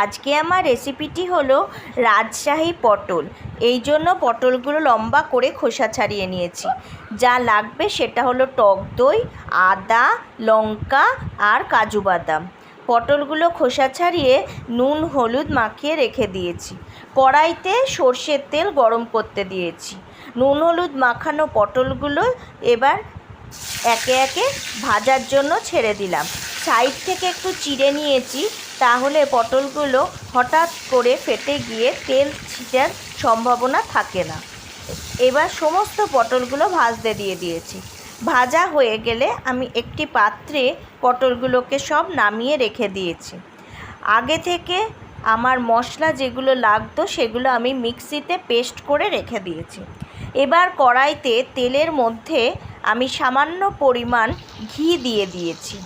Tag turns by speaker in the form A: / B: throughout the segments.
A: আজকে আমার রেসিপিটি হলো রাজশাহী পটল। এই জন্য পটলগুলো লম্বা করে খোসা ছাড়িয়ে নিয়েছি। যা লাগবে সেটা হলো টক দই, আদা, লঙ্কা আর কাজু বাদাম। পটলগুলো খোসা ছাড়িয়ে নুন হলুদ মাখিয়ে রেখে দিয়েছি। কড়াইতে সর্ষের তেল গরম করতে দিয়েছি। নুন হলুদ মাখানো পটলগুলো এবার একে একে ভাজার জন্য ছেড়ে দিলাম। সাইড থেকে একটু চিড়ে নিয়েছি, তাহলে পটলগুলো হঠাৎ করে ফেটে গিয়ে তেল ছিটার সম্ভাবনা থাকে না। এবার সমস্ত পটলগুলো ভাজতে দিয়ে দিয়েছি। ভাজা হয়ে গেলে আমি একটি পাত্রে পটলগুলোকে সব নামিয়ে রেখে দিয়েছি। আগে থেকে আমার মশলা যেগুলো লাগতো সেগুলো আমি মিক্সিতে পেস্ট করে রেখে দিয়েছি। এবার কড়াইতে তেলের মধ্যে আমি সামান্য পরিমাণ ঘি দিয়ে দিয়েছি।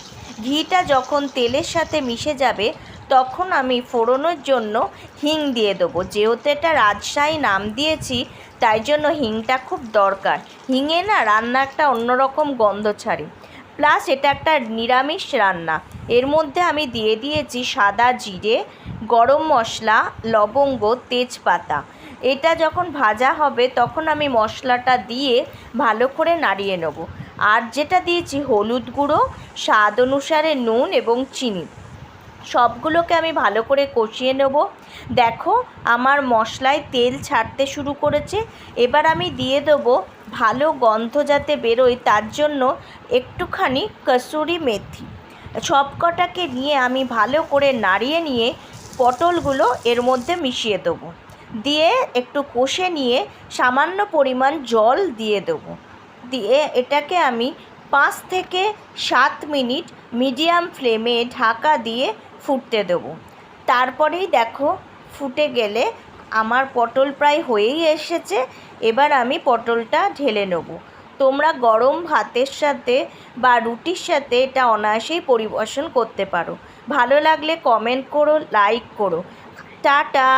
A: ঘিটা যখন তেলের সাথে মিশে যাবে তখন আমি ফোড়নের জন্য হিং দিয়ে দেবো। যেহেতু এটা রাজশাহী নাম দিয়েছি তাই জন্য হিংটা খুব দরকার। হিঙে না রান্না একটা অন্যরকম গন্ধ ছাড়ে, প্লাস এটা একটা নিরামিষ রান্না। এর মধ্যে আমি দিয়ে দিয়েছি সাদা জিরে, গরম মশলা, লবঙ্গ, তেজপাতা। এটা যখন ভাজা হবে তখন আমি মশলাটা দিয়ে ভালো করে নাড়িয়ে নেব। আর যেটা দিয়েছি হলুদ গুঁড়ো, স্বাদ অনুসারে নুন এবং চিনি, সবগুলোকে আমি ভালো করে কষিয়ে নেব। দেখো আমার মশলায় তেল ছাড়তে শুরু করেছে। এবার আমি দিয়ে দেবো, ভালো গন্ধ যাতে বেরোয় তার জন্য একটুখানি কসুরি মেথি। সবকটাকে নিয়ে আমি ভালো করে নাড়িয়ে নিয়ে পটলগুলো এর মধ্যে মিশিয়ে দেবো। দিয়ে একটু কষে নিয়ে সামান্য পরিমাণ জল দিয়ে দেবো। দিয়ে এটাকে আমি 5 থেকে 7 মিনিট মিডিয়াম ফ্লেমে ঢাকা দিয়ে ফুটতে দেবো। তারপরেই দেখো ফুটে গেলে আমার পটল প্রায় হয়েই এসেছে। এবার আমি পটলটা ঢেলে নেব। তোমরা গরম ভাতের সাথে বা রুটির সাথে এটা অনায়াসেই পরিবেশন করতে পারো। ভালো লাগলে কমেন্ট করো, লাইক করো। টাটা।